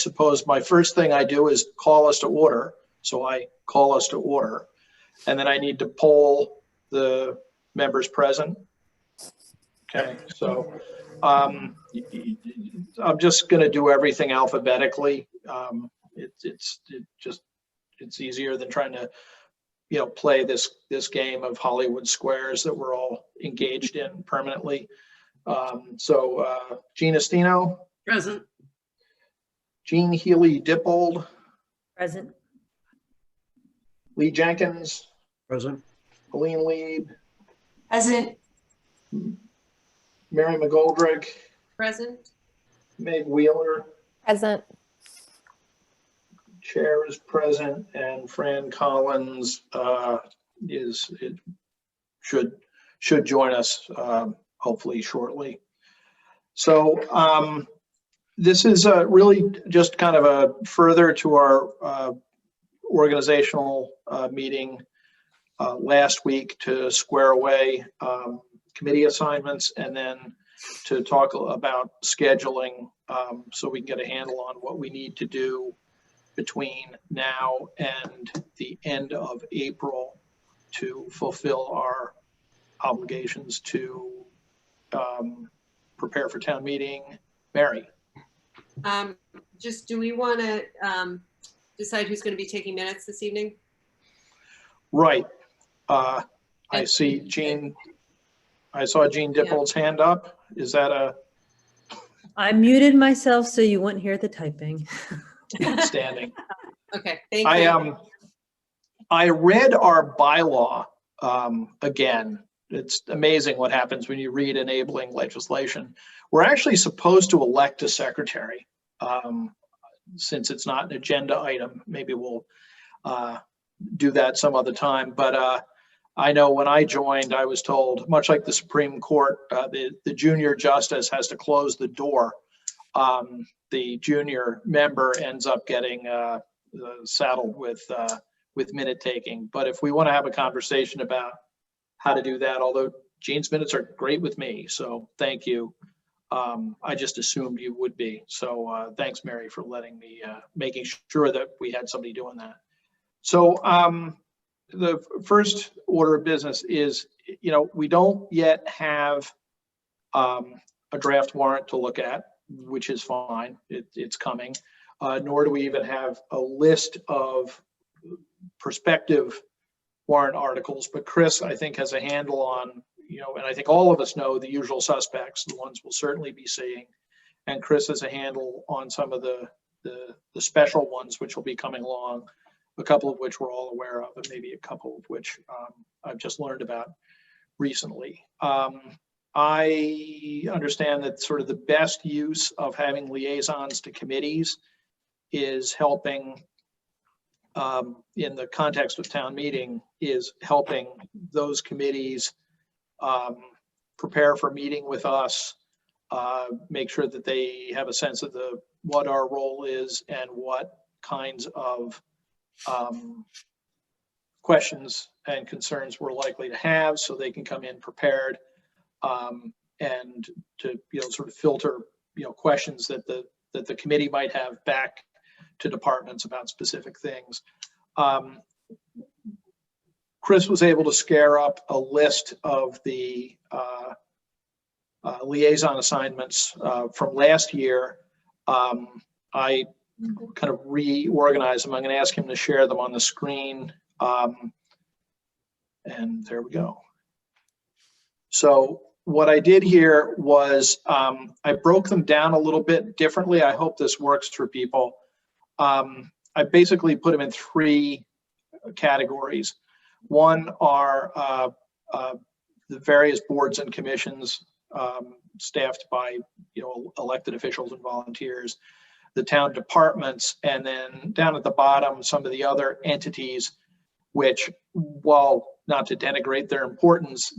suppose my first thing I do is call us to order. So I call us to order, and then I need to poll the members present. Okay, so I'm just going to do everything alphabetically. It's easier than trying to, play this game of Hollywood squares that we're all engaged in permanently. Jean Estino. Present. Jean Healy-Dippold. Present. Lee Jenkins. Present. Helene Lieb. Present. Mary McGoldrick. Present. Meg Wheeler. Present. Chair is present, and Fran Collins should join us hopefully shortly. So this is really just kind of a further to our organizational meeting last week to square away committee assignments, and then to talk about scheduling so we can get a handle on what we need to do between now and the end of April to fulfill our obligations to prepare for town meeting. Mary. Just, do we want to decide who's going to be taking minutes this evening? Right. I see Jean. I saw Jean Dippold's hand up. Is that a? I muted myself so you wouldn't hear the typing. Outstanding. Okay, thank you. I read our bylaw again. It's amazing what happens when you read enabling legislation. We're actually supposed to elect a secretary. Since it's not an agenda item, maybe we'll do that some other time. But I know when I joined, I was told, much like the Supreme Court, the junior justice has to close the door. The junior member ends up getting saddled with minute taking. But if we want to have a conversation about how to do that, although Jean's minutes are great with me, so thank you. I just assumed you would be. So thanks, Mary, for letting me, making sure that we had somebody doing that. So the first order of business is, we don't yet have a draft warrant to look at, which is fine. It's coming. Nor do we even have a list of prospective warrant articles. But Chris, I think, has a handle on, and I think all of us know the usual suspects, the ones we'll certainly be seeing. And Chris has a handle on some of the special ones which will be coming along, a couple of which we're all aware of, and maybe a couple of which I've just learned about recently. I understand that sort of the best use of having liaisons to committees is helping, in the context of town meeting, is helping those committees prepare for meeting with us, make sure that they have a sense of what our role is and what kinds of questions and concerns we're likely to have, so they can come in prepared, and to sort of filter questions that the committee might have back to departments about specific things. Chris was able to scare up a list of the liaison assignments from last year. I kind of reorganize them. I'm going to ask him to share them on the screen. And there we go. So what I did here was I broke them down a little bit differently. I hope this works for people. I basically put them in three categories. One are the various boards and commissions staffed by elected officials and volunteers, the town departments, and then down at the bottom, some of the other entities, which, while not to denigrate their importance,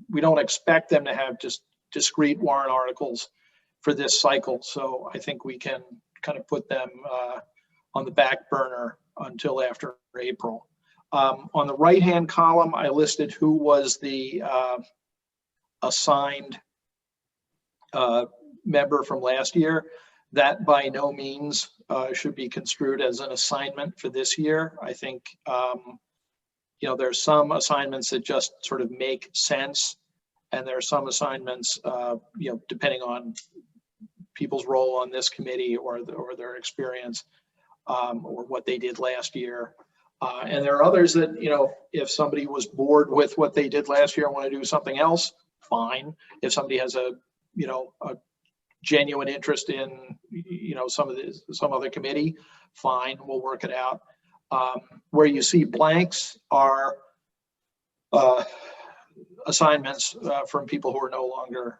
we don't expect them to have just discrete warrant articles for this cycle. So I think we can kind of put them on the back burner until after April. On the right-hand column, I listed who was the assigned member from last year. That by no means should be construed as an assignment for this year. I think, there's some assignments that just sort of make sense. And there are some assignments, depending on people's role on this committee or their experience or what they did last year. And there are others that, if somebody was bored with what they did last year and want to do something else, fine. If somebody has a genuine interest in, some other committee, fine, we'll work it out. Where you see blanks are assignments from people who are no longer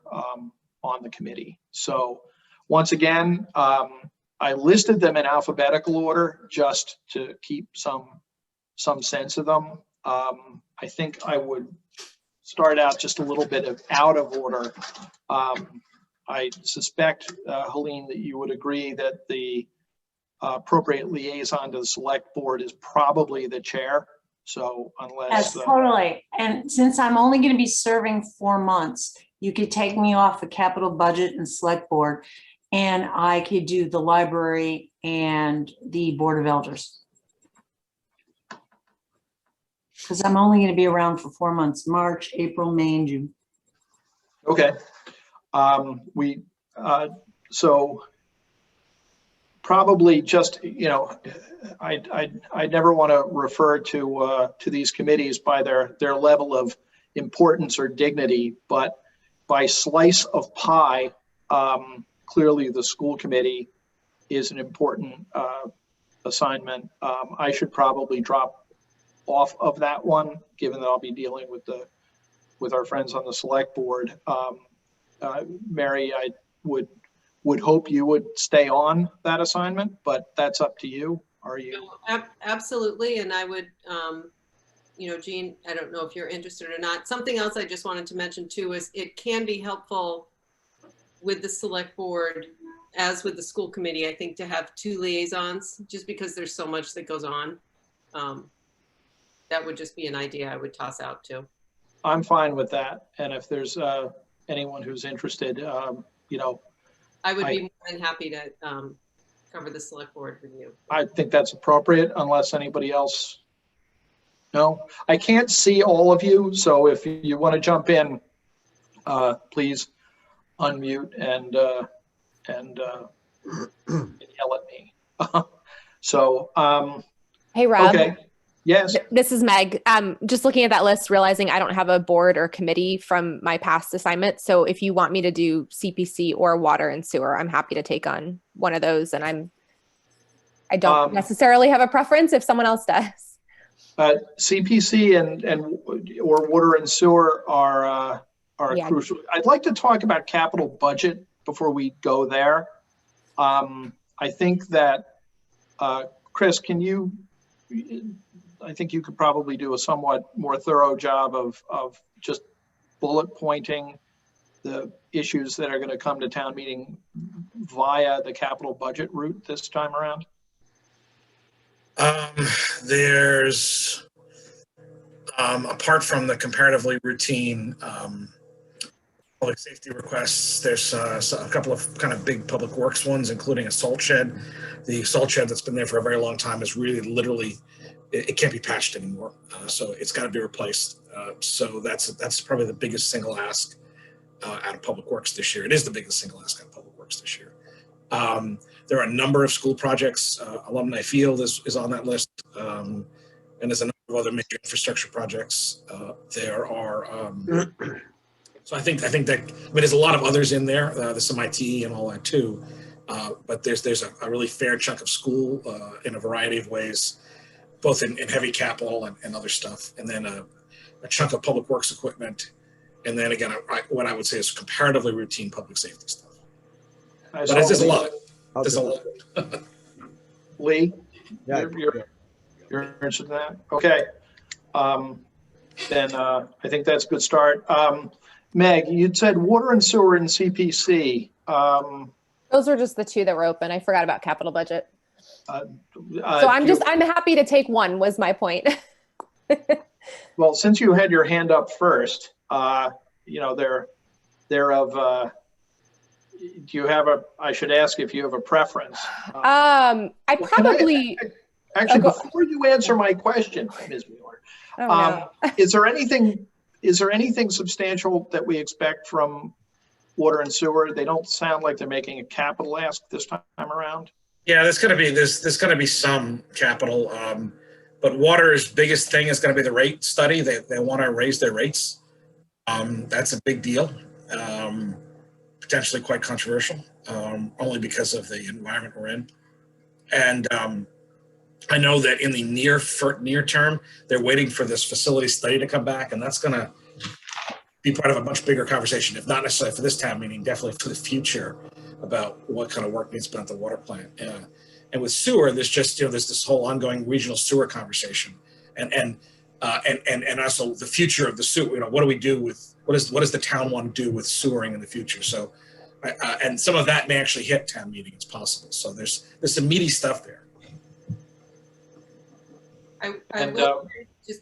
on the committee. So once again, I listed them in alphabetical order just to keep some sense of them. I think I would start out just a little bit out of order. I suspect, Helene, that you would agree that the appropriate liaison to the select board is probably the chair. So unless yes, totally. And since I'm only going to be serving 4 months, you could take me off the capital budget and select board, and I could do the library and the board of elders. Because I'm only going to be around for 4 months: March, April, May, and June. okay. So probably just, I never want to refer to these committees by their level of importance or dignity, but by slice of pie, clearly the school committee is an important assignment. I should probably drop off of that one, given that I'll be dealing with our friends on the select board. Mary, I would hope you would stay on that assignment, but that's up to you. Are you? Absolutely. And I would, Jean, I don't know if you're interested or not. Something else I just wanted to mention too is it can be helpful with the select board, as with the school committee, I think, to have 2 liaisons, just because there's so much that goes on. That would just be an idea I would toss out too. I'm fine with that. And if there's anyone who's interested, I would be more than happy to cover the select board with you. I think that's appropriate unless anybody else. No, I can't see all of you. So if you want to jump in, please unmute and yell at me. So, hey, Rob. Okay. Yes. This is Meg. Just looking at that list, realizing I don't have a board or committee from my past assignment. So if you want me to do CPC or water and sewer, I'm happy to take on one of those. And I don't necessarily have a preference if someone else does. CPC or water and sewer are crucial. I'd like to talk about capital budget before we go there. I think that, Chris, I think you could probably do a somewhat more thorough job of just bullet pointing the issues that are going to come to town meeting via the capital budget route this time around. There's, apart from the comparatively routine public safety requests, there's a couple of kind of big public works ones, including a salt shed. The salt shed that's been there for a very long time is really literally, it can't be patched anymore. So it's got to be replaced. So that's probably the biggest single ask out of public works this year. It is the biggest single ask out of public works this year. There are a number of school projects. Alumni Field is on that list. And there's a number of other major infrastructure projects. There are, so I think that, there's a lot of others in there. There's some IT and all that too. But there's a really fair chunk of school in a variety of ways, both in heavy capital and other stuff. And then a chunk of public works equipment. And then again, what I would say is comparatively routine public safety stuff. But there's a lot. There's a lot. Lee, yeah, you're interested in that? Okay. Then I think that's a good start. Meg, you'd said water and sewer and CPC. Those were just the 2 that were open. I forgot about capital budget. So I'm happy to take one, was my point. Well, since you had your hand up first, they're of do you have I should ask if you have a preference. I Well, can probably, Actually, go- before you answer my question, Ms. Mueller, oh no. is there anything substantial that we expect from water and sewer? They don't sound like they're making a capital ask this time around. Yeah, there's going to be some capital, but water's biggest thing is going to be the rate study. They want to raise their rates. That's a big deal, potentially quite controversial, only because of the environment we're in. And I know that in the near term, they're waiting for this facility study to come back, and that's going to be part of a much bigger conversation, if not necessarily for this town meeting, definitely for the future, about what kind of work needs to be done at the water plant. And with sewer, there's just, there's this whole ongoing regional sewer conversation, and also the future of the sewer. What do we do with, what does the town want to do with sewering in the future? So, and some of that may actually hit town meeting. It's possible. So there's some meaty stuff there. I will just,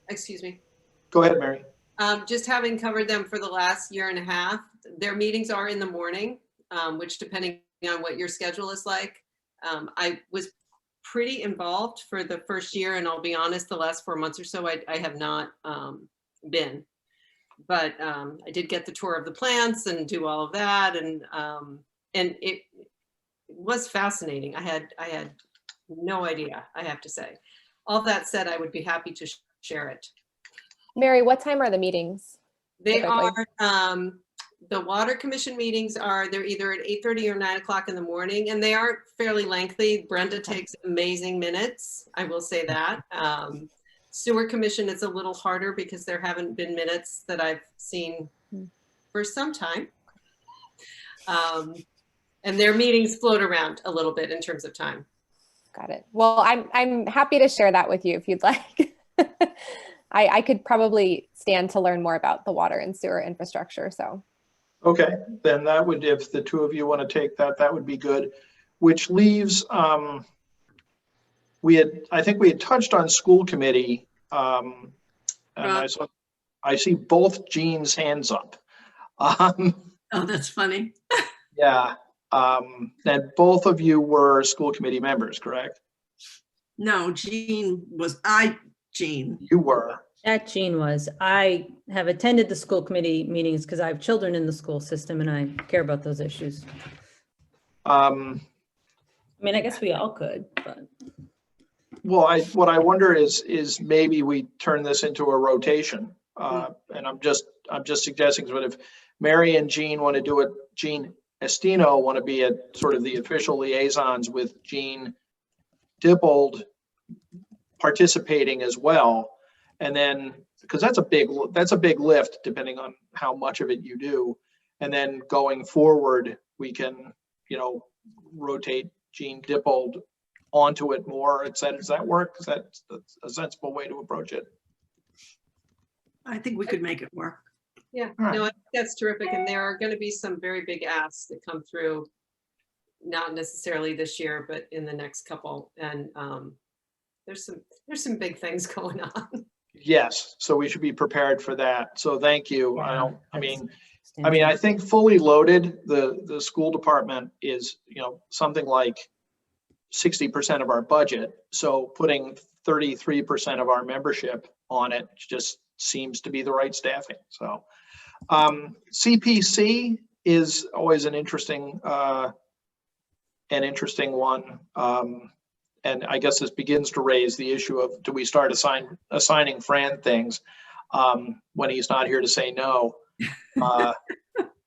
excuse me. Go ahead, Mary. Just having covered them for the last year and a half, their meetings are in the morning, which depending on what your schedule is like. I was pretty involved for the first year, and I'll be honest, the last 4 months or so, I have not been. But I did get the tour of the plants and do all of that, and it was fascinating. I had no idea, I have to say. All that said, I would be happy to share it. Mary, what time are the meetings? They typically? are, the Water Commission meetings they're either at 8:30 or 9 o'clock in the morning, and they are fairly lengthy. Brenda takes amazing minutes, I will say that. Sewer Commission, it's a little harder because there haven't been minutes that I've seen for some time. And their meetings float around a little bit in terms of time. Got it. Well, I'm happy to share that with you if you'd like. I could probably stand to learn more about the water and sewer infrastructure. So, Okay, then that would, if the two of you want to take that, that would be good. Which leaves, I think we had touched on school committee, and I see both Jean's hands up. Oh, that's funny. Yeah, and both of you were school committee members, correct? No, Jean. You were. That Jean was. I have attended the school committee meetings because I have children in the school system and I care about those issues. I mean, I guess we all could, but. Well, what I wonder is maybe we turn this into a rotation. And I'm just suggesting, but if Mary and Jean want to do it, Jean Estino want to be at sort of the official liaisons with Jean Dippold participating as well. And then, because that's a big lift depending on how much of it you do. And then going forward, we can, rotate Jean Dippold onto it more, et cetera. Does that work? That's a sensible way to approach it? I think we could make it work. Yeah, All right. no, I think that's terrific. And there are going to be some very big asks that come through, not necessarily this year, but in the next couple. And there's some big things going on. Yes, so we should be prepared for that. So thank you. I think fully loaded, the school department is, something like 60% of our budget. So putting 33% of our membership on it just seems to be the right staffing. So CPC is always an interesting one. And I guess this begins to raise the issue of, do we start assigning Fran things when he's not here to say no? well,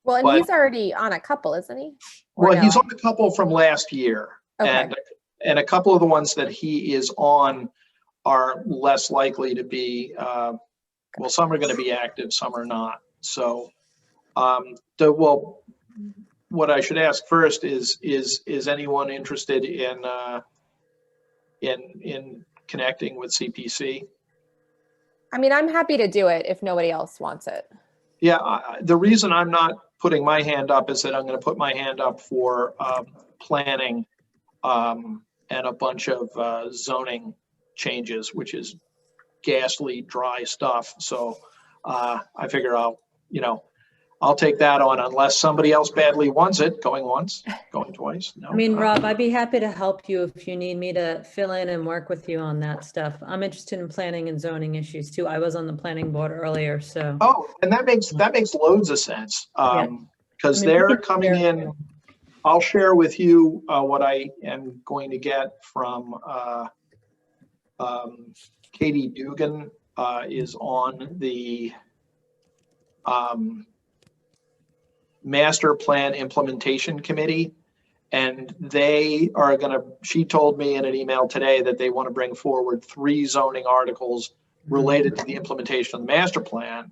and but- he's already on a couple, isn't he? Or Well, no? he's on a couple from last year. Okay. And a couple of the ones that he is on are less likely to be, well, some are going to be active, some are not. So, what I should ask first is anyone interested in connecting with CPC? I mean, I'm happy to do it if nobody else wants it. Yeah, the reason I'm not putting my hand up is that I'm going to put my hand up for planning and a bunch of zoning changes, which is ghastly dry stuff. So I figure I'll take that on unless somebody else badly wants it. Going once, going twice. No. I mean, Rob, I'd be happy to help you if you need me to fill in and work with you on that stuff. I'm interested in planning and zoning issues too. I was on the planning board earlier, so. Oh, and that makes loads of sense. Yeah. Because I mean, we they're can coming share- in. I'll share with you what I am going to get from Katie Dugan is on the Master Plan Implementation Committee. And they are she told me in an email today that they want to bring forward 3 zoning articles related to the implementation of the master plan.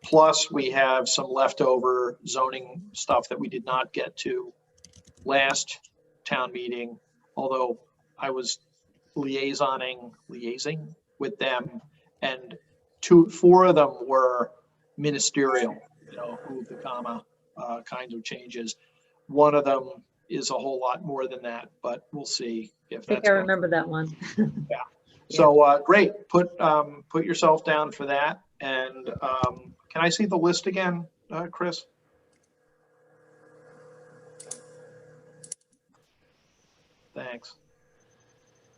Plus we have some leftover zoning stuff that we did not get to last town meeting, although I was liaising with them, and 4 of them were ministerial, move the comma kinds of changes. One of them is a whole lot more than that, but we'll see if I think that's. I remember that one. Yeah. So great. Put yourself down for that. And can I see the list again, Chris? Thanks.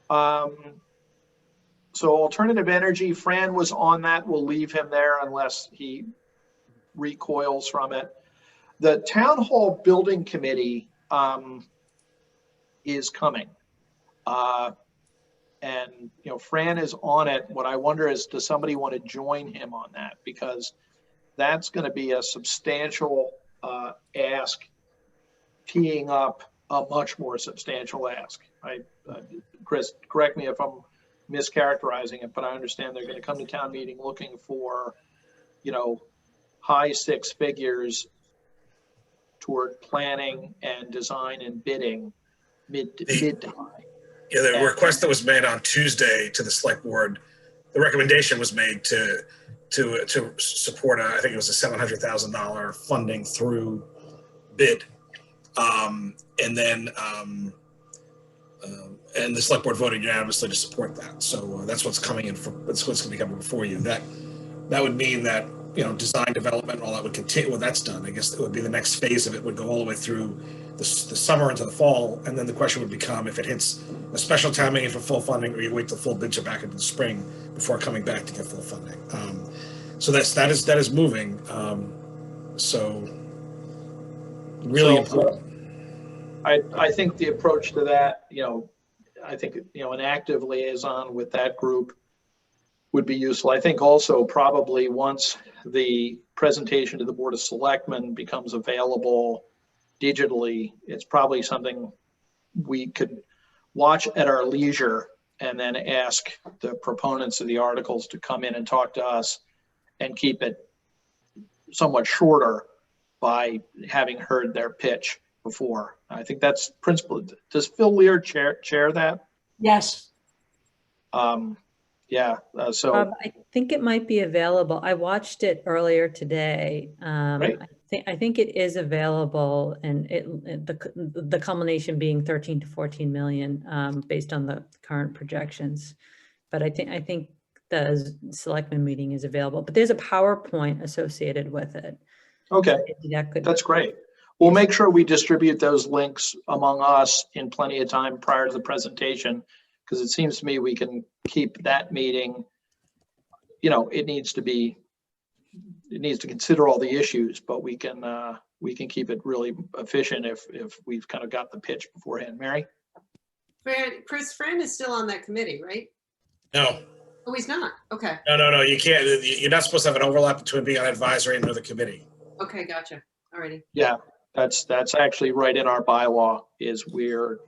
So alternative energy, Fran was on that. We'll leave him there unless he recoils from it. The town hall building committee is coming. And Fran is on it. What I wonder is, does somebody want to join him on that? Because that's going to be a substantial ask, teeing up a much more substantial ask. Chris, correct me if I'm mischaracterizing it, but I understand they're going to come to town meeting looking for, high 6 figures toward planning and design and bidding, mid to high. Yeah, the request that was made on Tuesday to the select board, the recommendation was made to support I think it was a $700,000 funding through bid, and then and the select board voted unanimously to support that. So that's what's coming in. That's what's going to be coming before you. That would mean that design development and all that would continue. Well, that's done. I guess it would be the next phase of it would go all the way through the summer into the fall, and then the question would become if it hits a special town meeting for full funding, or you wait till full bids are back into the spring before coming back to get full funding. So that is moving. So really important. I think the approach to that, I think an active liaison with that group would be useful. I think also probably once the presentation to the Board of Selectmen becomes available digitally, it's probably something we could watch at our leisure and then ask the proponents of the articles to come in and talk to us and keep it somewhat shorter by having heard their pitch before. I think that's principle. Does Phil Lear chair that? Yes. Yeah. So I think it might be available. I watched it earlier today. Right. I think it is available, and the culmination being 13 to 14 million based on the current projections. But I think the selectmen meeting is available. But there's a PowerPoint associated with it. okay, So that's great. We'll make sure we distribute those links among us in plenty of time prior to the presentation, because it seems to me we can keep that meeting, it needs to consider all the issues, but we can keep it really efficient if we've kind of got the pitch beforehand. Mary? Fran is still on that committee, right? No. Oh, he's not. Okay. No. You can't. You're not supposed to have an overlap between being on advisory and another committee. Okay, gotcha. Alrighty. Yeah, that's actually right in our bylaw, is we're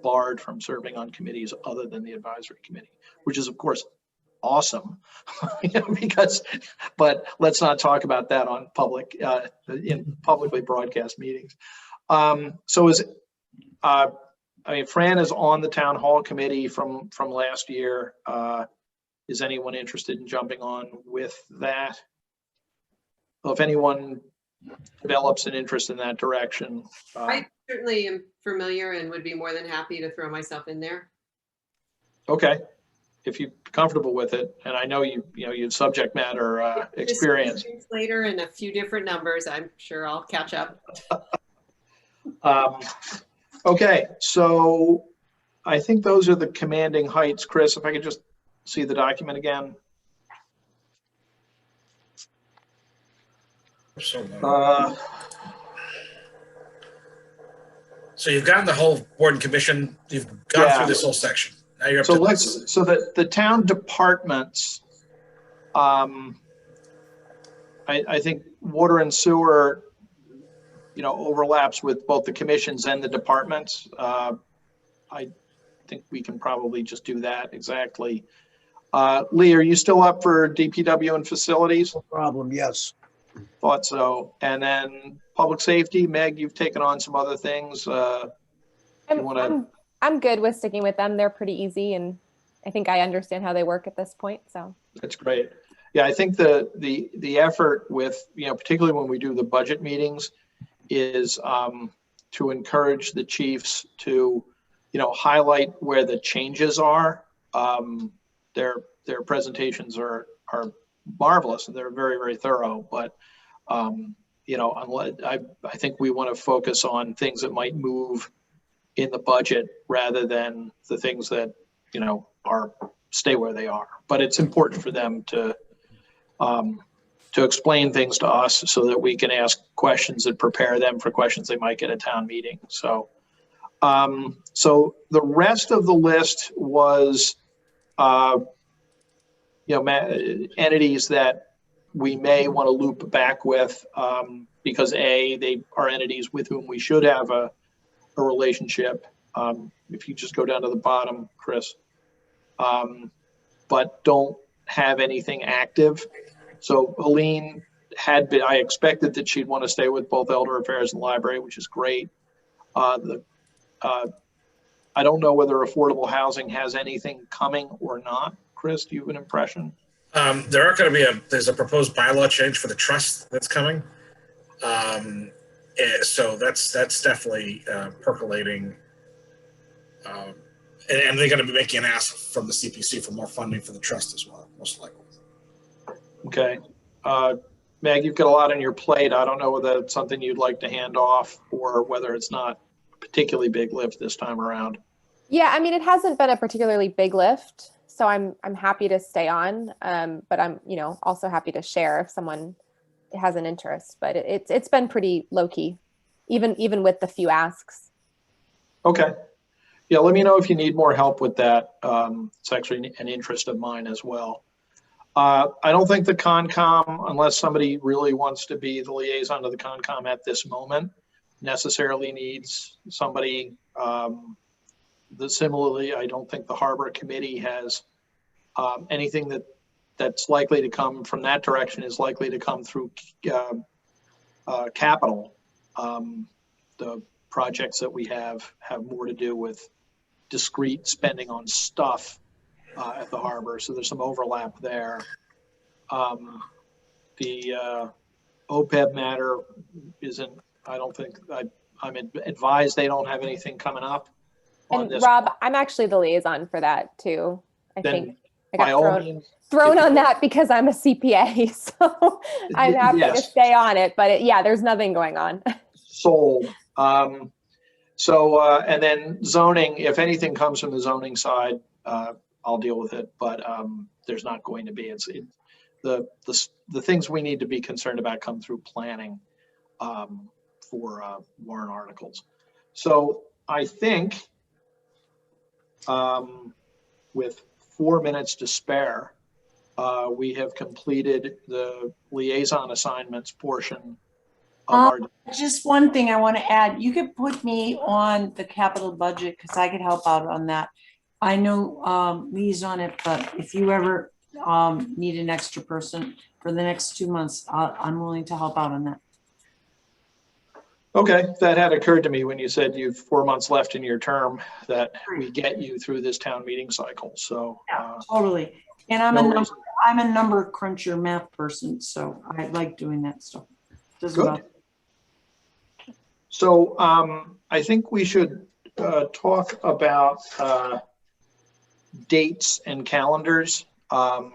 barred from serving on committees other than the advisory committee, which is of course awesome. But let's not talk about that on public in publicly broadcast meetings. So Fran is on the town hall committee from last year. Is anyone interested in jumping on with that? Well, if anyone develops an interest in that direction. I certainly am familiar and would be more than happy to throw myself in there. Okay. if you're comfortable with it, and I know you have subject matter experience. Later and a few different numbers, I'm sure I'll catch up. Okay, so I think those are the commanding heights. Chris, if I could just see the document again. So you've gotten the whole board and commission, you've gone through this whole section. Now you're up So to this. so that the town departments, I think water and sewer, overlaps with both the commissions and the departments. I think we can probably just do that exactly. Lee, are you still up for DPW and facilities? No problem, yes. Thought so. And then public safety, Meg, you've taken on some other things. I'm good with sticking with them. They're pretty easy, and I think I understand how they work at this point. So that's great. Yeah, I think the effort with, particularly when we do the budget meetings, is to encourage the chiefs to, highlight where the changes are. Their presentations are marvelous and they're very, very thorough. But I think we want to focus on things that might move in the budget rather than the things that stay where they are. But it's important for them to explain things to us so that we can ask questions and prepare them for questions they might get at town meeting. So the rest of the list was entities that we may want to loop back with because they are entities with whom we should have a relationship. If you just go down to the bottom, Chris, but don't have anything active. So Helene I expected that she'd want to stay with both Elder Affairs and Library, which is great. I don't know whether affordable housing has anything coming or not. Chris, do you have an impression? There are going to be there's a proposed bylaw change for the trust that's coming. So that's definitely percolating. And they're going to be making an ask from the CPC for more funding for the trust as well, most likely. Okay. Meg, you've got a lot on your plate. I don't know whether it's something you'd like to hand off or whether it's not a particularly big lift this time around. Yeah, I mean, it hasn't been a particularly big lift, so I'm happy to stay on. But I'm also happy to share if someone has an interest. But it's been pretty low key, even with the few asks. Okay. Yeah, let me know if you need more help with that. It's actually an interest of mine as well. I don't think the Concom, unless somebody really wants to be the liaison to the Concom at this moment, necessarily needs somebody. Similarly, I don't think the Harbor Committee has anything that's likely to come from that direction is likely to come through capital. The projects that we have more to do with discrete spending on stuff at the harbor, so there's some overlap there. The OPEB matter isn't. I don't think I'm advised they don't have anything coming up. And Rob, I'm actually the liaison for that too. I think I got thrown on that because I'm a CPA, so I'm happy to stay on it. But there's nothing going on. Sold. And then zoning. If anything comes from the zoning side, I'll deal with it. But there's not going to be. The things we need to be concerned about come through planning for warrant articles. So I think with 4 minutes to spare, we have completed the liaison assignments portion of our. Just one thing I want to add. You could put me on the capital budget because I could help out on that. I know Lee's on it, but if you ever need an extra person for the next 2 months, I'm willing to help out on that. Okay, that had occurred to me when you said you've 4 months left in your term, that we get you through this town meeting cycle. So totally. And I'm a number cruncher math person, so I like doing that stuff. Good. So I think we should talk about dates and calendars. I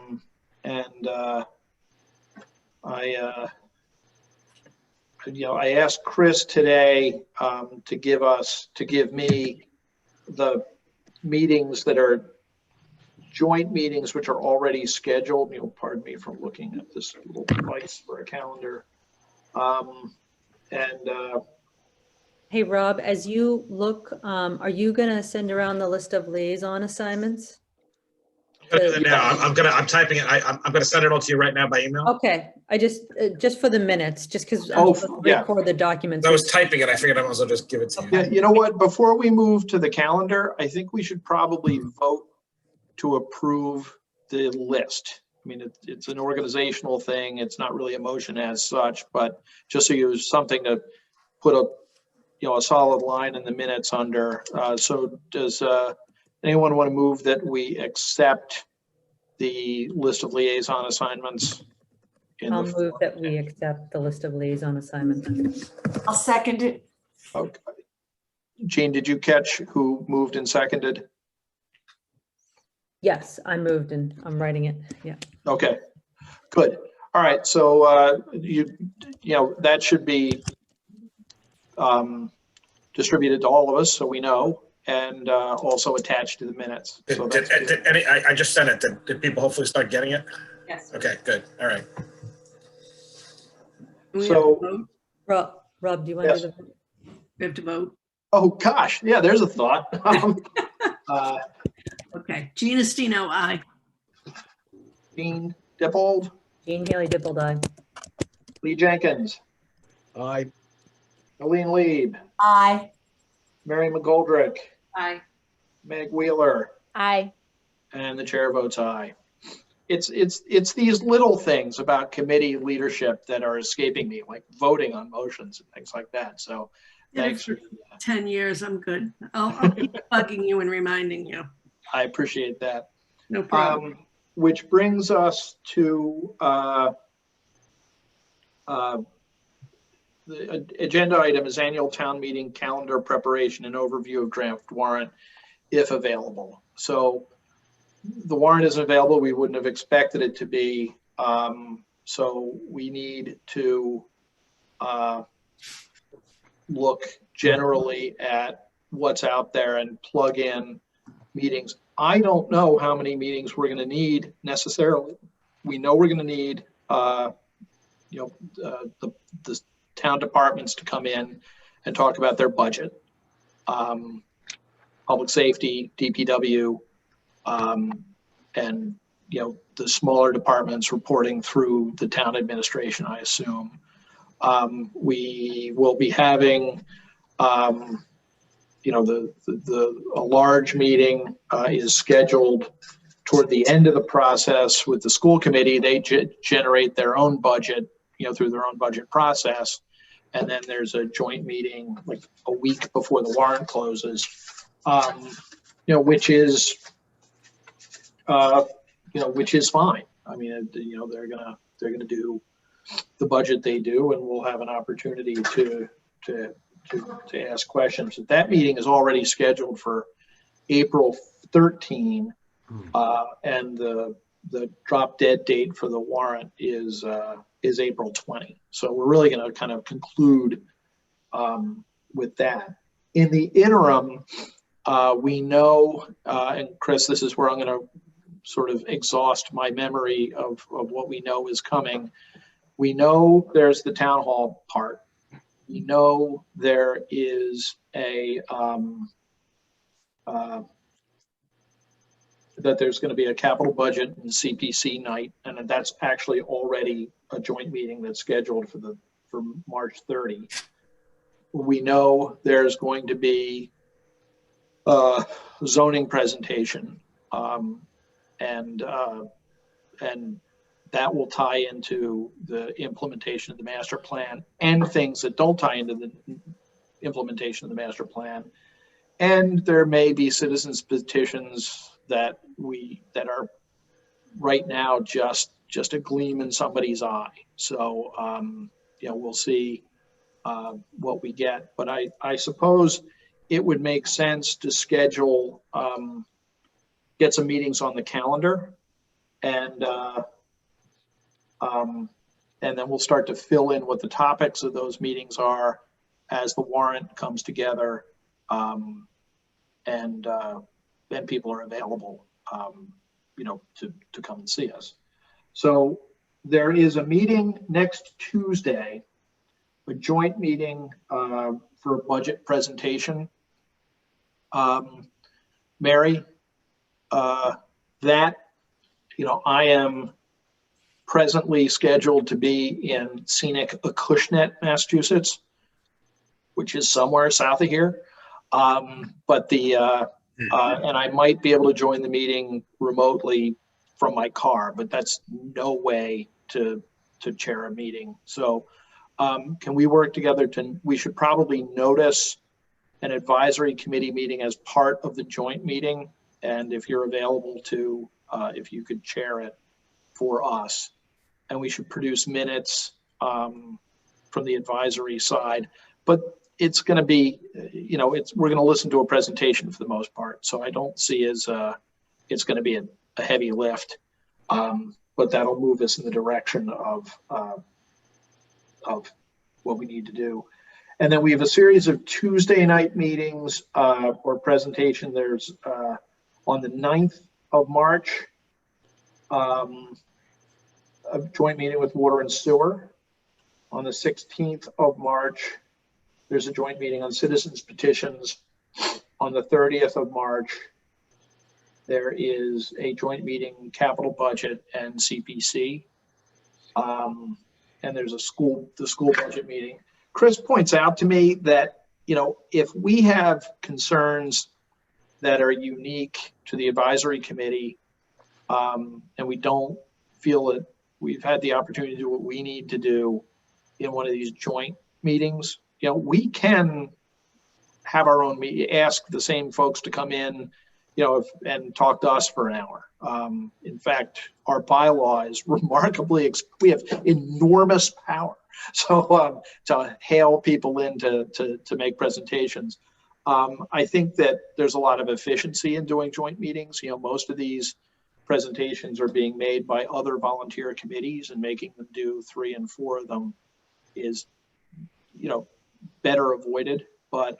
asked Chris today to give me the meetings that are joint meetings, which are already scheduled. Pardon me for looking at this little device for a calendar. Hey, Rob, as you look, are you going to send around the list of liaison assignments? I'm gonna do that now. I'm typing it. I'm gonna send it all to you right now by email. Okay, I just for the minutes, just because I'm Oh, supposed to yeah. record the documents. I was typing it. I figured I might as well just give it to you. Yeah, you know what? Before we move to the calendar, I think we should probably vote to approve the list. I mean, it's an organizational thing. It's not really a motion as such, but just so you have something to put a solid line in the minutes under. So does anyone want to move that we accept the list of liaison assignments? I'll move that we accept the list of liaison assignments. I'll second it. Okay. Jean, did you catch who moved and seconded? Yes, I moved and I'm writing it. Yeah. Okay, good. All right, so that should be distributed to all of us so we know, and also attached to the minutes. So I just sent it. Did people hopefully start getting it? Yes. Okay, good. All right. We have So- to vote? Rob, do you want to Yes. do the? We have to vote. Oh, gosh, yeah, there's a thought. Okay, Gina Stino, aye. Jean Dippold, Jean Haley Dippled, aye. Lee Jenkins, Aye. Aline Lieb, Aye. Mary McGoldrick, Aye. Meg Wheeler, Aye. and the chair votes aye. It's these little things about committee leadership that are escaping me, like voting on motions and things like that. So thanks. For 10 years, I'm good. I'll keep bugging you and reminding you. I appreciate that. No problem. Which brings us to the agenda item is annual town meeting calendar preparation and overview of draft warrant, if available. So the warrant isn't available. We wouldn't have expected it to be. So we need to look generally at what's out there and plug in meetings. I don't know how many meetings we're going to need necessarily. We know we're going to need the town departments to come in and talk about their budget. Public safety, DPW, and the smaller departments reporting through the town administration, I assume. We will be having a large meeting is scheduled toward the end of the process with the school committee. They generate their own budget, through their own budget process. And then there's a joint meeting like a week before the warrant closes, which is fine. I mean, they're gonna do the budget they do, and we'll have an opportunity to ask questions. That meeting is already scheduled for April 13, and the drop dead date for the warrant is April 20. So we're really going to kind of conclude with that. In the interim, we know, and Chris, this is where I'm going to sort of exhaust my memory of what we know is coming. We know there's the town hall part. We know there is that there's going to be a capital budget and CPC night, and that's actually already a joint meeting that's scheduled for March 30. We know there's going to be a zoning presentation, and that will tie into the implementation of the master plan and things that don't tie into the implementation of the master plan. And there may be citizens petitions that are right now just a gleam in somebody's eye. So we'll see what we get. But I suppose it would make sense to schedule get some meetings on the calendar, and then we'll start to fill in what the topics of those meetings are as the warrant comes together, and people are available, to come and see us. So there is a meeting next Tuesday, a joint meeting for a budget presentation. Mary, that, I am presently scheduled to be in scenic Acushnet, Massachusetts, which is somewhere south of here. And I might be able to join the meeting remotely from my car, but that's no way to chair a meeting. So can we work together we should probably notice an advisory committee meeting as part of the joint meeting. And if you're available to, if you could chair it for us, and we should produce minutes from the advisory side. But it's going to be, we're going to listen to a presentation for the most part. So I don't see as it's going to be a heavy lift, but that'll move us in the direction of what we need to do. And then we have a series of Tuesday night meetings or presentation. There's on the 9th of March, a joint meeting with Water and Sewer. On the 16th of March, there's a joint meeting on citizens petitions. On the 30th of March, there is a joint meeting, capital budget and CPC. And there's the school budget meeting. Chris points out to me that, if we have concerns that are unique to the advisory committee, and we don't feel that we've had the opportunity to do what we need to do in one of these joint meetings, we can have our own meeting, ask the same folks to come in, and talk to us for an hour. In fact, our bylaw is remarkably, we have enormous power. So to hail people in to make presentations. I think that there's a lot of efficiency in doing joint meetings. Most of these presentations are being made by other volunteer committees, and making them do 3 and 4 of them is, better avoided. But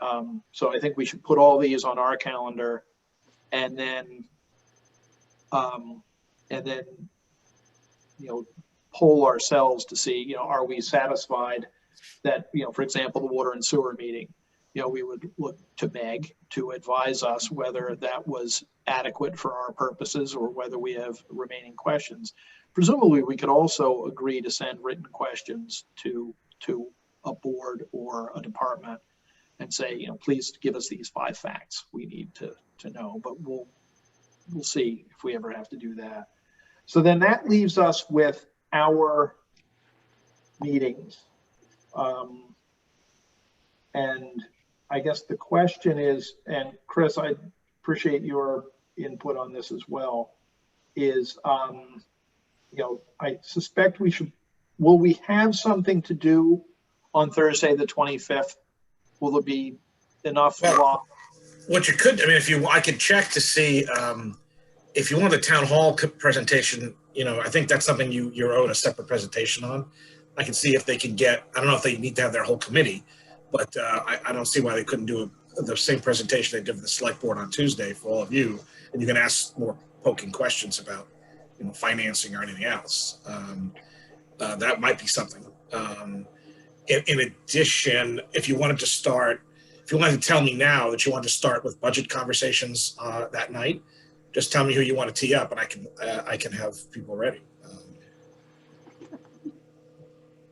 so I think we should put all these on our calendar, and then poll ourselves to see, are we satisfied that, for example, the water and sewer meeting, we would look to Meg to advise us whether that was adequate for our purposes or whether we have remaining questions. Presumably, we could also agree to send written questions to a board or a department and say, please give us these 5 facts we need to know, but we'll see if we ever have to do that. So then that leaves us with our meetings. And I guess the question is, and Chris, I appreciate your input on this as well, is, I suspect will we have something to do on Thursday, the 25th? Will there be enough? What you could, I could check to see if you want a town hall presentation, I think that's something you're owed a separate presentation on. I can see if they can get, I don't know if they need to have their whole committee, but I don't see why they couldn't do the same presentation they did for the select board on Tuesday for all of you. And you can ask more poking questions about, financing or anything else. That might be something. In addition, if you wanted to tell me now that you want to start with budget conversations that night, just tell me who you want to tee up, and I can have people ready.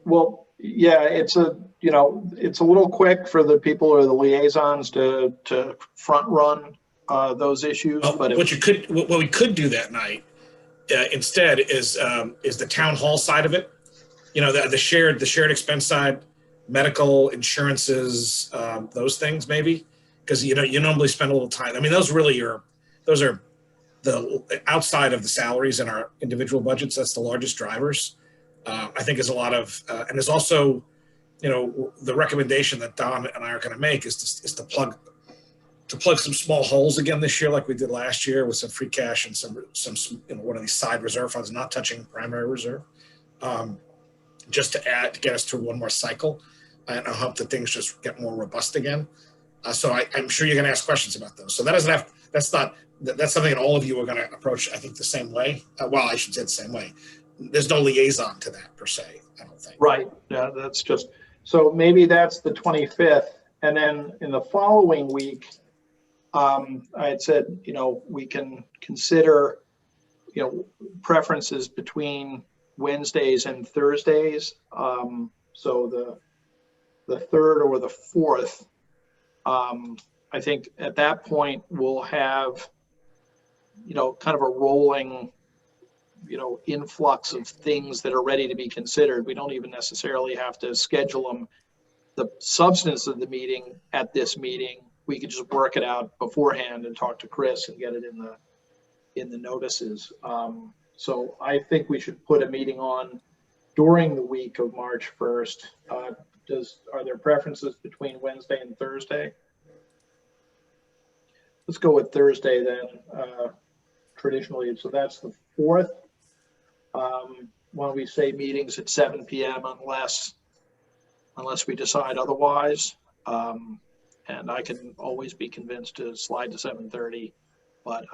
Well, yeah, it's a little quick for the people or the liaisons to front run those issues. But what we could do that night instead is the town hall side of it. The shared expense side, medical, insurances, those things maybe, because you normally spend a little time. Those are the outside of the salaries in our individual budgets. That's the largest drivers. I think there's a lot of, and there's also, the recommendation that Don and I are going to make is to plug to plug some small holes again this year, like we did last year with some free cash and some one of these side reserve funds, not touching primary reserve, just to get us through one more cycle. And I hope that things just get more robust again. So I'm sure you're going to ask questions about those. So that's something that all of you are going to approach, I think, the same way. Well, I should say the same way. There's no liaison to that per se, I don't think. Right. Yeah, that's just, so maybe that's the 25th. And then in the following week, I had said, we can consider, preferences between Wednesdays and Thursdays. So the 3rd or the 4th, I think at that point we'll have, kind of a rolling, influx of things that are ready to be considered. We don't even necessarily have to schedule them, the substance of the meeting at this meeting. We could just work it out beforehand and talk to Chris and get it in the notices. So I think we should put a meeting on during the week of March 1st. Are there preferences between Wednesday and Thursday? Let's go with Thursday then, traditionally. So that's the 4th. Why don't we say meetings at 7 p.m. unless we decide otherwise. And I can always be convinced to slide to 7:30, but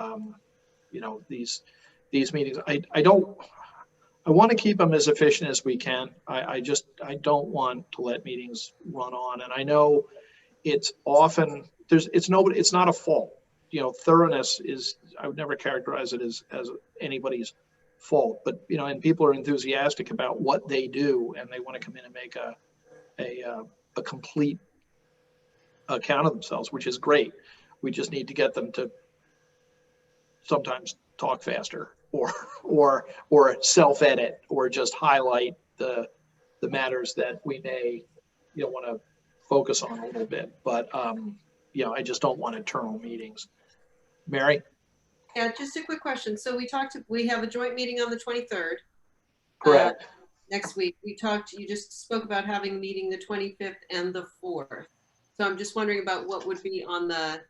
these meetings, I want to keep them as efficient as we can. I don't want to let meetings run on. And I know it's often, it's not a fault. Thoroughness is, I would never characterize it as anybody's fault, but, and people are enthusiastic about what they do and they want to come in and make a complete account of themselves, which is great. We just need to get them to sometimes talk faster or self-edit or just highlight the matters that we may want to focus on a little bit. But I just don't want eternal meetings. Mary? Yeah, just a quick question. So we have a joint meeting on the 23rd. Correct. Next week. You just spoke about having a meeting the 25th and the 4th. So I'm just wondering about what would be on the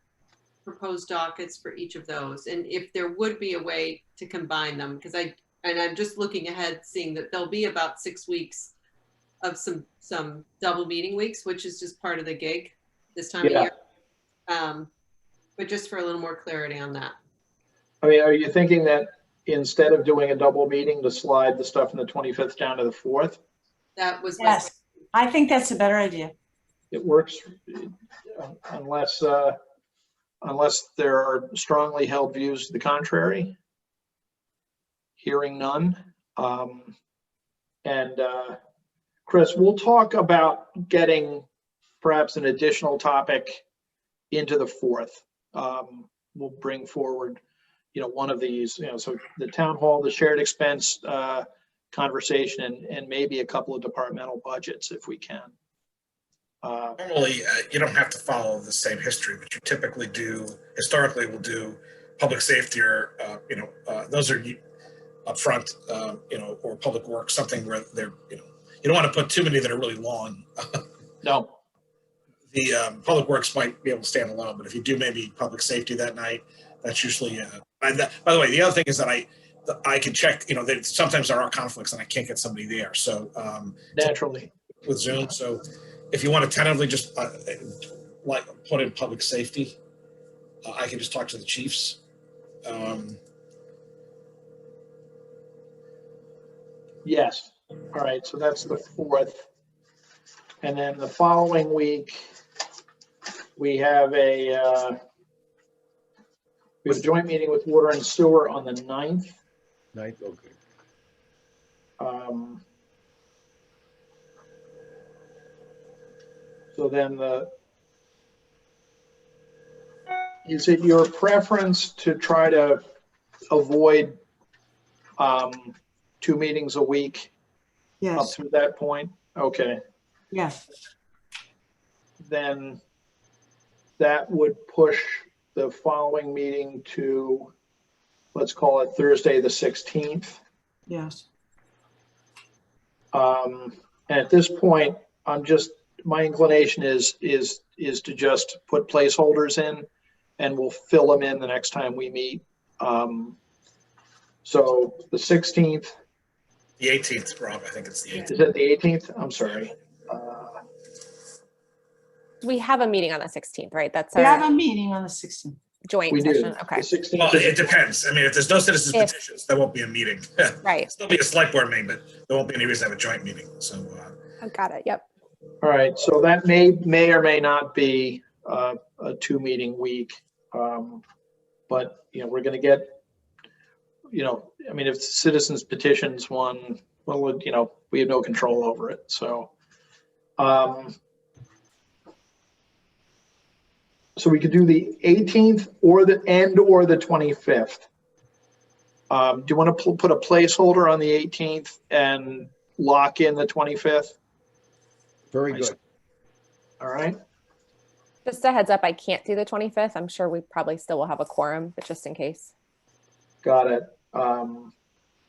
proposed dockets for each of those, and if there would be a way to combine them, because I'm just looking ahead, seeing that there'll be about 6 weeks of some double meeting weeks, which is just part of the gig this time of year. But just for a little more clarity on that. I mean, are you thinking that instead of doing a double meeting to slide the stuff from the 25th down to the 4th? That was Yes, I think that's a better idea. It works unless there are strongly held views to the contrary. Hearing none. And Chris, we'll talk about getting perhaps an additional topic into the 4th. We'll bring forward, one of these, so the town hall, the shared expense conversation, and maybe a couple of departmental budgets if we can. Normally, you don't have to follow the same history, but you typically historically will do public safety or, those are up front, or public works, something where they're, you don't want to put too many that are really long. No. The public works might be able to stand alone, but if you do maybe public safety that night, that's usually, by the way, the other thing is that I can check, sometimes there are conflicts and I can't get somebody there. So Naturally. With Zoom. So if you want to tentatively just put in public safety, I can just talk to the chiefs. Yes. All right. So that's the 4th. And then the following week, we have a joint meeting with Water and Sewer on the 9th. 9th, okay. So then is it your preference to try to avoid 2 meetings a week up Yes, to that point? Okay. yes. Then that would push the following meeting to, let's call it Thursday, the 16th. Yes. And at this point, my inclination is to just put placeholders in and we'll fill them in the next time we meet. So the 16th. The 18th, Rob, I think it's the 18th. Is it the 18th? I'm sorry. We have a meeting on the 16th, right? That's We have our a meeting on the 16th. joint We do. session. Okay. The 16th Well, is- it depends. I mean, if there's no citizens If- petitions, there won't be a meeting. Right. Still be a select board meeting, but there won't be any reason to have a joint meeting. So, I got it. Yep. All right, so that may or may not be a 2-meeting week. But, we're going to get, I mean, if citizens petitions one, well, we have no control over it. So, so we could do the 18th or the 25th. Do you want to put a placeholder on the 18th and lock in the 25th? Very good. All right. Just a heads up, I can't do the 25th. I'm sure we probably still will have a quorum, but just in case. Got it.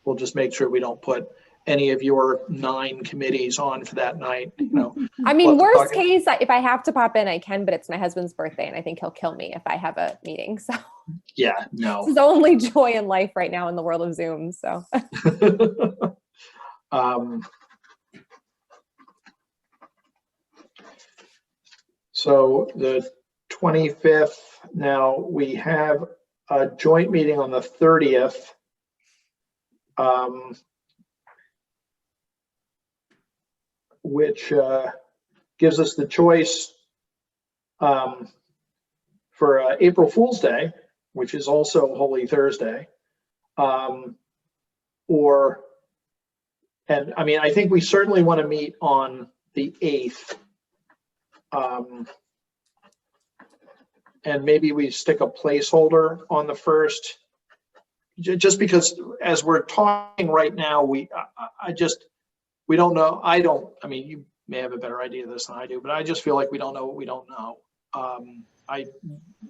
We'll just make sure we don't put any of your 9 committees on for that night. I mean, We'll have to worst talk- case, if I have to pop in, I can, but it's my husband's birthday and I think he'll kill me if I have a meeting. So Yeah, it's no. his only joy in life right now in the world of Zoom. So So the 25th, now we have a joint meeting on the 30th. Which gives us the choice for April Fool's Day, which is also Holy Thursday, and I mean, I think we certainly want to meet on the 8th. And maybe we stick a placeholder on the 1st, just because as we're talking right now, we don't know. I mean, you may have a better idea of this than I do, but I just feel like we don't know what we don't know.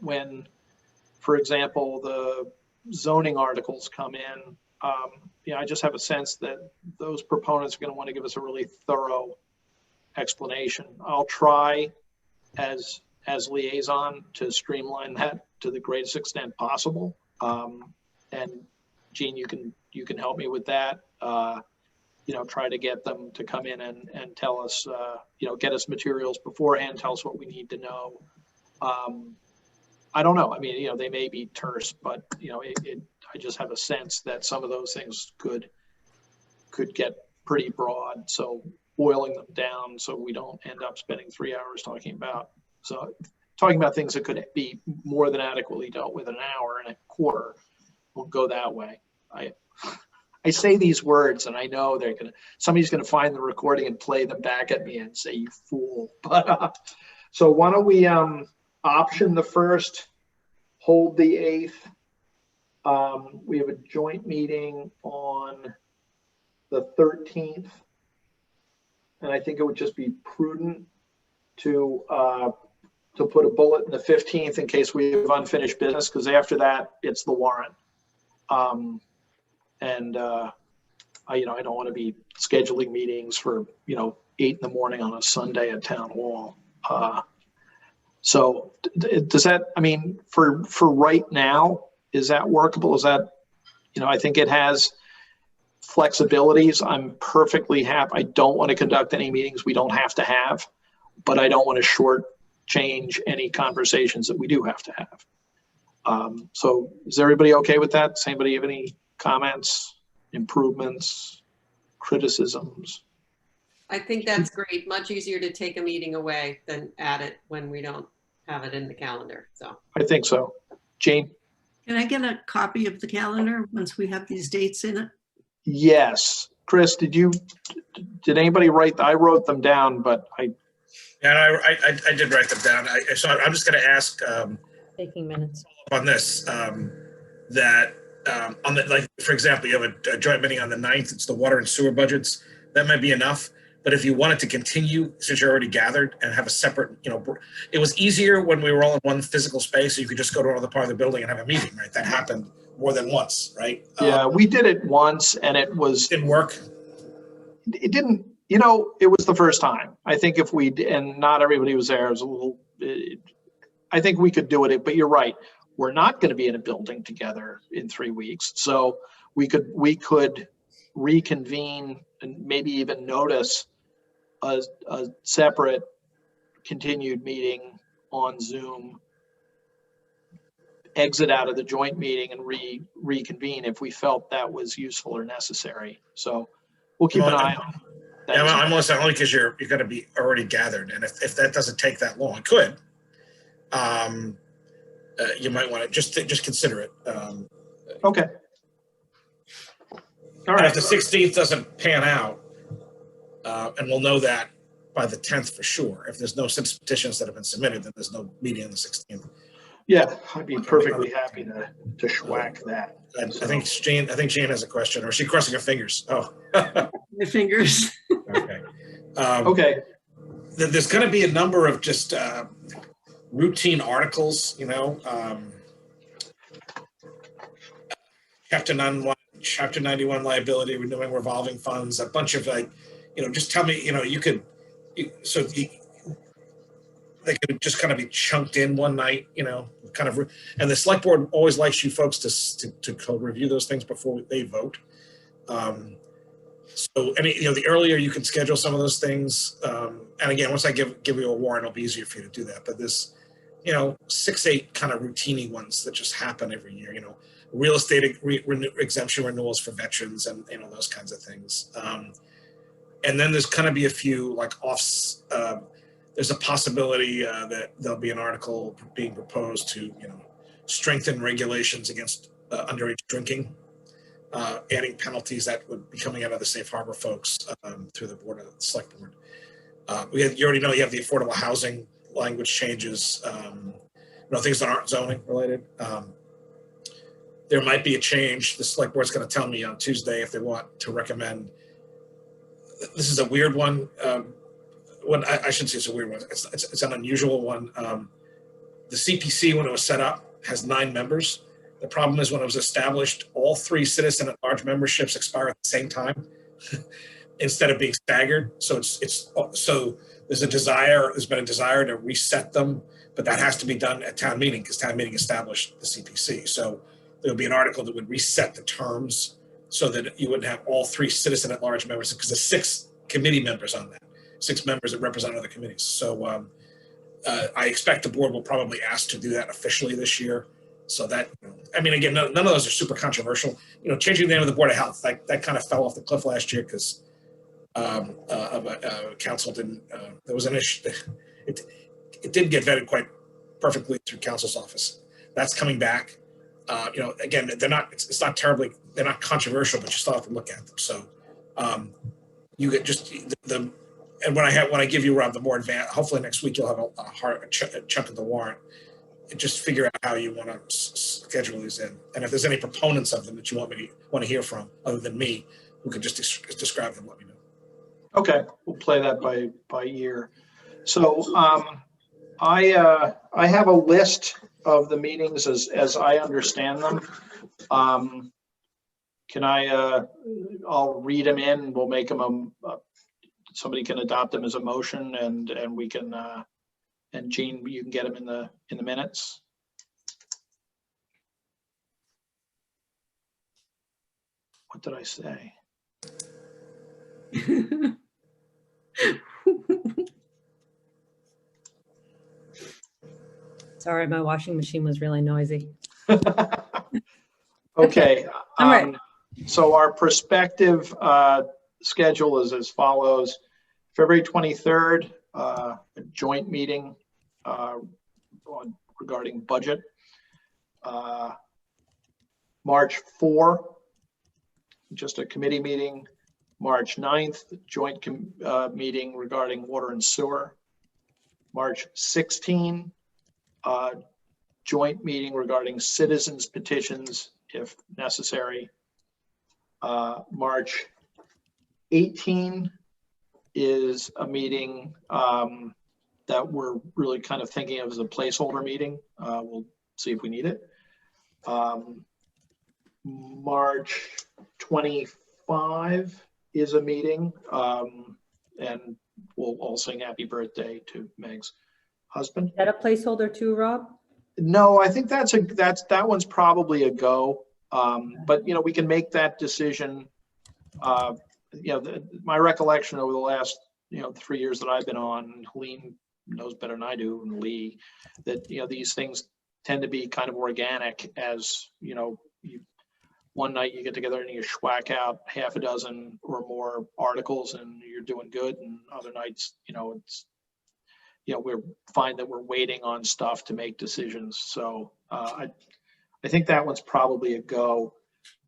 When, for example, the zoning articles come in, I just have a sense that those proponents are going to want to give us a really thorough explanation. I'll try as liaison to streamline that to the greatest extent possible. And Jean, you can help me with that. Try to get them to come in and tell us, get us materials beforehand, tell us what we need to know. I don't know. I mean, they may be terse, but I just have a sense that some of those things could get pretty broad. So boiling them down so we don't end up spending 3 hours talking about things that could be more than adequately dealt with in an hour and a quarter. We'll go that way. I say these words and I know somebody's gonna find the recording and play them back at me and say, you fool. But so why don't we option the 1st, hold the 8th. We have a joint meeting on the 13th. And I think it would just be prudent to put a bullet in the 15th in case we have unfinished business, because after that it's the warrant. I don't want to be scheduling meetings for 8 in the morning on a Sunday at town hall. So does that, I mean, for right now, is that workable? Is that, I think it has flexibilities. I'm perfectly happy. I don't want to conduct any meetings we don't have to have, but I don't want to shortchange any conversations that we do have to have. So is everybody okay with that? Does anybody have any comments, improvements, criticisms? I think that's great. Much easier to take a meeting away than add it when we don't have it in the calendar. So I think so. Jane? Can I get a copy of the calendar once we have these dates in it? Yes. Chris, did anybody write? I wrote them down, but I did write them down. So I'm just going to ask Taking minutes. on this that on the, like, for example, you have a joint meeting on the 9th. It's the water and sewer budgets. That might be enough. But if you wanted to continue, since you're already gathered, and have a separate, it was easier when we were all in one physical space, so you could just go to another part of the building and have a meeting, right? That happened more than once, right? yeah, we did it once and it Didn't work. It didn't, it was the first time. I think and not everybody was there. It was a little, I think we could do it, but you're right. We're not going to be in a building together in 3 weeks. So we could reconvene and maybe even notice a separate continued meeting on Zoom, exit out of the joint meeting and reconvene if we felt that was useful or necessary. So we'll keep an eye on that. Yeah, I'm listening only because you're going to be already gathered, and if that doesn't take that long, it could. You might want to just consider it. Okay. All And right. if the 16th doesn't pan out, and we'll know that by the 10th for sure. If there's no citizen petitions that have been submitted, then there's no meeting on the 16th. Yeah, I'd be perfectly happy to schwack that. I think Jane has a question, or is she crossing her fingers? Oh, My fingers. okay. Okay. There's going to be a number of just routine articles, Chapter 91 liability, renewing revolving funds, a bunch of just tell me, they could just kind of be chunked in one night, and the select board always likes you folks to co-review those things before they vote. So the earlier you can schedule some of those things, and again, once I give you a warrant, it'll be easier for you to do that. But this, 6-8 kind of routine ones that just happen every year, real estate exemption renewals for veterans and those kinds of things. And then there's going to be a few there's a possibility that there'll be an article being proposed to strengthen regulations against underage drinking, adding penalties that would be coming out of the safe harbor folks through the select board. You already know you have the affordable housing language changes, things that aren't zoning related. There might be a change. The select board's going to tell me on Tuesday if they want to recommend. This is a weird one. I shouldn't say it's a weird one. It's an unusual one. The CPC, when it was set up, has 9 members. The problem is when it was established, all 3 citizen at large memberships expire at the same time instead of being staggered. So there's been a desire to reset them, but that has to be done at town meeting because town meeting established the CPC. So there'll be an article that would reset the terms so that you wouldn't have all 3 citizen at large members, because there's 6 committee members on that, 6 members that represent other committees. So I expect the board will probably ask to do that officially this year. So that, again, none of those are super controversial. Changing the name of the Board of Health, that kind of fell off the cliff last year because council didn't, there was an issue. It didn't get vetted quite perfectly through council's office. That's coming back. Again, they're not controversial, but you still have to look at them. So you get just and when I give you, Rob, the more advanced, hopefully next week you'll have a chunk of the warrant. And just figure out how you want to schedule these in, and if there's any proponents of them that you want to hear from, other than me, who could just describe them, let me know. Okay, we'll play that by ear. So I have a list of the meetings as I understand them. I'll read them in. We'll make them somebody can adopt them as a motion, and we can. And Jean, you can get them in the minutes. What did I say? Sorry, my washing machine was really noisy. Okay. I'm ready. So our prospective schedule is as follows. February 23rd, a joint meeting regarding budget. March 4, just a committee meeting. March 9th, joint meeting regarding water and sewer. March 16, joint meeting regarding citizens petitions if necessary. March 18 is a meeting that we're really kind of thinking of as a placeholder meeting. We'll see if we need it. March 25 is a meeting, and we'll all sing happy birthday to Megs. husband. Is that a placeholder too, Rob? No, I think that one's probably a go. But we can make that decision. My recollection over the last 3 years that I've been on, Helene knows better than I do, and Lee, that these things tend to be kind of organic. As one night you get together and you schwack out half a dozen or more articles and you're doing good, and other nights it's we find that we're waiting on stuff to make decisions. So I think that one's probably a go.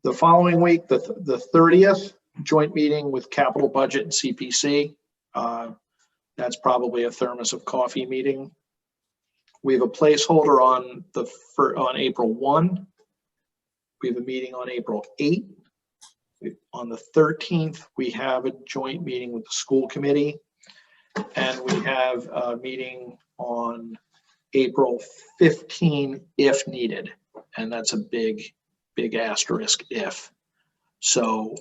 The following week, the 30th, joint meeting with capital budget and CPC. That's probably a thermos of coffee meeting. We have a placeholder on April 1. We have a meeting on April 8. On the 13th, we have a joint meeting with the school committee. And we have a meeting on April 15 if needed. And that's a big asterisk if. So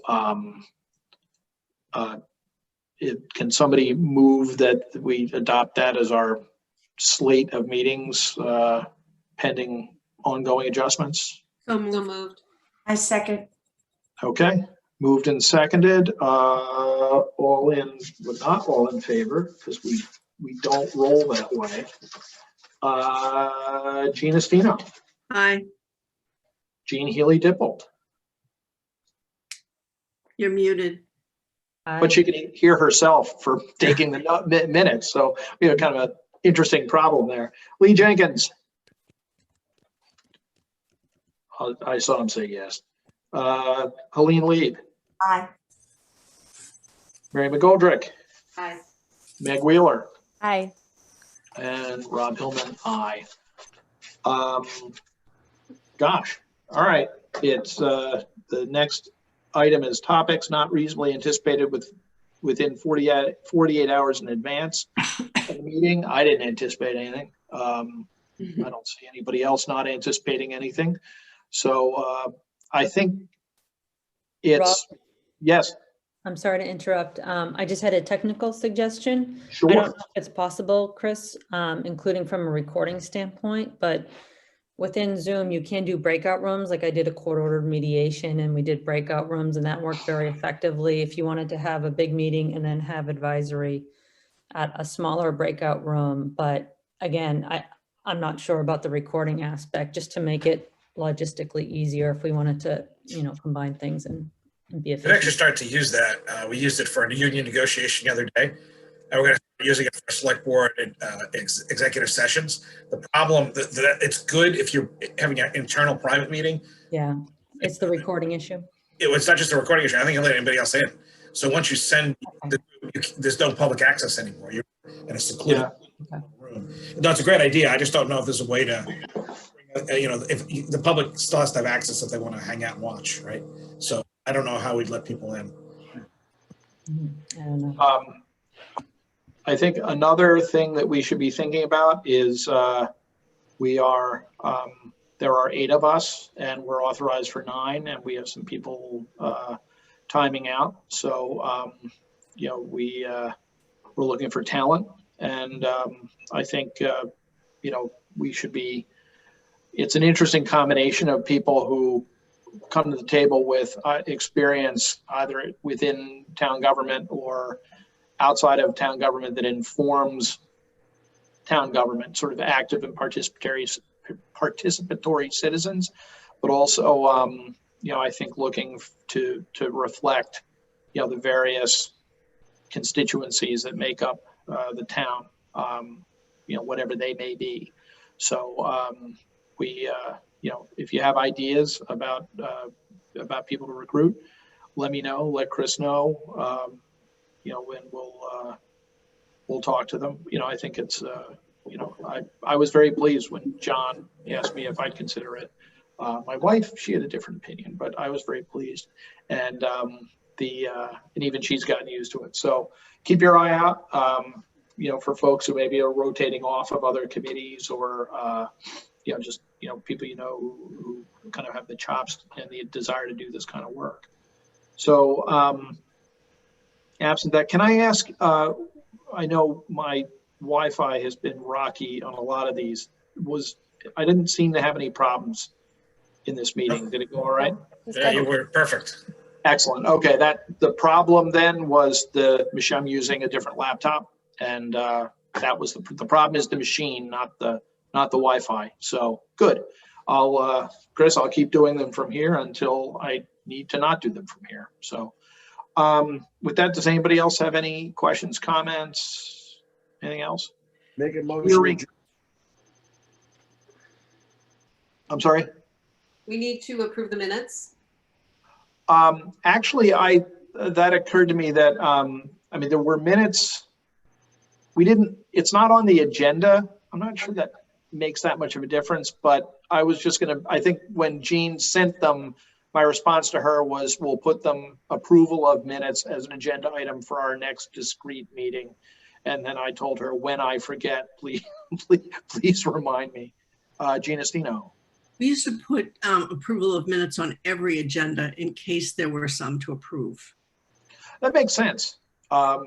can somebody move that we adopt that as our slate of meetings pending ongoing adjustments? So So moved. moved. I second. Okay, moved and seconded. All in, but not all in favor, because we don't roll that way. Gina Stino, Aye, Jean Healy Dippold, you're muted. but she can hear herself for taking the minutes. So we have kind of an interesting problem there. Lee Jenkins. I saw him say yes. Helene Lieb, Aye. Mary McGoldrick, Aye. Meg Wheeler, Aye. and Rob Hillman, aye. Gosh, all right. It's the next item is topics not reasonably anticipated within 48 hours in advance of the meeting. I didn't anticipate anything. I don't see anybody else not anticipating anything. So I think it's, Rob? yes, I'm sorry to interrupt. I just had a technical suggestion. sure. I don't know if it's possible, Chris, including from a recording standpoint, but within Zoom, you can do breakout rooms. Like I did a court-ordered mediation and we did breakout rooms and that worked very effectively. If you wanted to have a big meeting and then have advisory at a smaller breakout room. But again, I'm not sure about the recording aspect, just to make it logistically easier if we wanted to, combine things and be We actually efficient. started to use that. We used it for a union negotiation the other day. And we're going to start using it for select board and executive sessions. The problem that it's good if you're having an internal private meeting. Yeah, it's the recording issue. It's not just a recording issue. I think you'll let anybody else in. So once you send, there's no public access anymore. You're in a secluded room. No, it's a great idea. I just don't know if there's a way to, if the public still has to have access if they want to hang out and watch, right? So I don't know how we'd let people in. I don't know. I think another thing that we should be thinking about is there are 8 of us and we're authorized for 9, and we have some people timing out. So, we're looking for talent, and I think, we should be, it's an interesting combination of people who come to the table with experience either within town government or outside of town government that informs town government, sort of active and participatory citizens, but also, I think looking to reflect, the various constituencies that make up the town, whatever they may be. So if you have ideas about people to recruit, let me know, let Chris know. And we'll talk to them. I think it's, I was very pleased when John asked me if I'd consider it. My wife, she had a different opinion, but I was very pleased. And and even she's gotten used to it. So keep your eye out, for folks who maybe are rotating off of other committees or, just, people, who kind of have the chops and the desire to do this kind of work. So, absent that, can I ask, I know my Wi-Fi has been rocky on a lot of these. I didn't seem to have any problems in this meeting. Did it go all right? Yeah, you were perfect. Excellent. Okay, the problem then was I'm using a different laptop, and that was the problem is the machine, not the Wi-Fi. So good. Chris, I'll keep doing them from here until I need to not do them from here. So with that, does anybody else have any questions, comments, anything else? Make a motion. I'm sorry. We need to approve the minutes. Actually, that occurred to me that, I mean, there were minutes. It's not on the agenda. I'm not sure that makes that much of a difference, but I was just I think when Jean sent them, my response to her was, we'll put them approval of minutes as an agenda item for our next discrete meeting. And then I told her, when I forget, please remind me. Gina Stino. We used to put approval of minutes on every agenda in case there were some to approve. That makes sense. I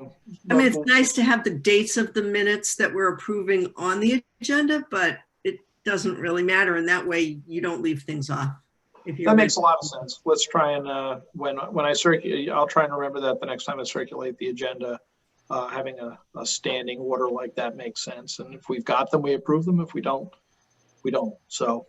mean, it's nice to have the dates of the minutes that we're approving on the agenda, but it doesn't really matter. And that way you don't leave things off. That makes a lot of sense. Let's try and when I circulate, I'll try and remember that the next time I circulate the agenda, having a standing order like that makes sense. And if we've got them, we approve them. If we don't, we don't. So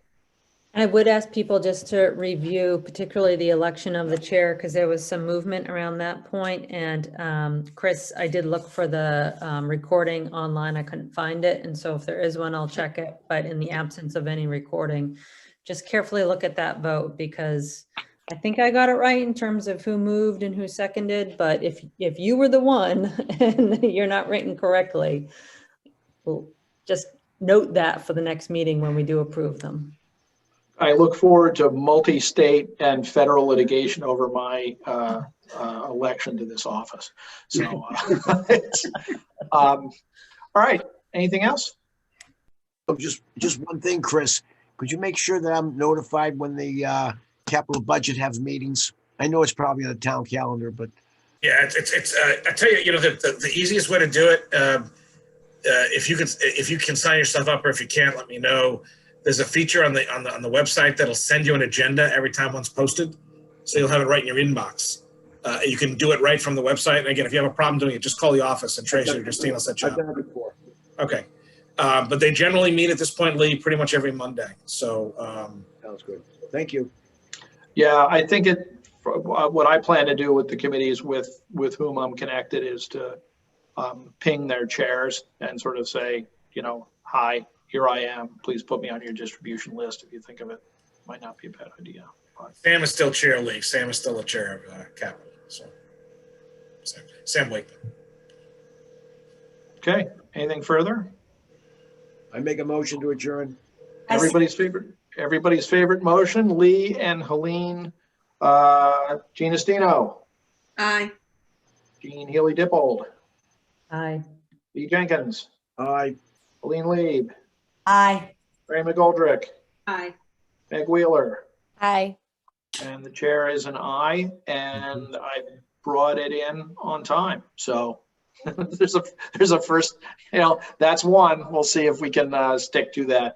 I would ask people just to review, particularly the election of the chair, because there was some movement around that point. And Chris, I did look for the recording online. I couldn't find it. And so if there is one, I'll check it. But in the absence of any recording, just carefully look at that vote, because I think I got it right in terms of who moved and who seconded. But if you were the one and you're not written correctly, we'll just note that for the next meeting when we do approve them. I look forward to multi-state and federal litigation over my election to this office. So, all right. Anything else? Oh, just one thing, Chris. Could you make sure that I'm notified when the capital budget has meetings? I know it's probably on the town calendar, but Yeah, it's I tell you, the easiest way to do it, if you can sign yourself up, or if you can't, let me know. There's a feature on the website that'll send you an agenda every time one's posted, so you'll have it right in your inbox. You can do it right from the website. And again, if you have a problem doing it, just call the office and Tracy or Christine will set you I've up. done it before. Okay, but they generally meet at this point, Lee, pretty much every Monday. So Sounds good. Thank you. Yeah, I think what I plan to do with the committees with whom I'm connected is to ping their chairs and sort of say, hi, here I am. Please put me on your distribution list if you think of it. Might not be a bad idea. But Sam is still chair, Lee. Sam is still the chair of capital. So Sam Wakeman. okay, anything further? I make a motion to adjourn. Everybody's favorite motion, Lee and Helene. Gina Stino, Aye. Jean Healy-Dippold, Aye. Lee Jenkins, Aye. Helene Lieb, Aye. Ray McGoldrick, Aye. Meg Wheeler, Hi. and the chair is an aye, and I brought it in on time. So there's a first, that's one. We'll see if we can stick to that.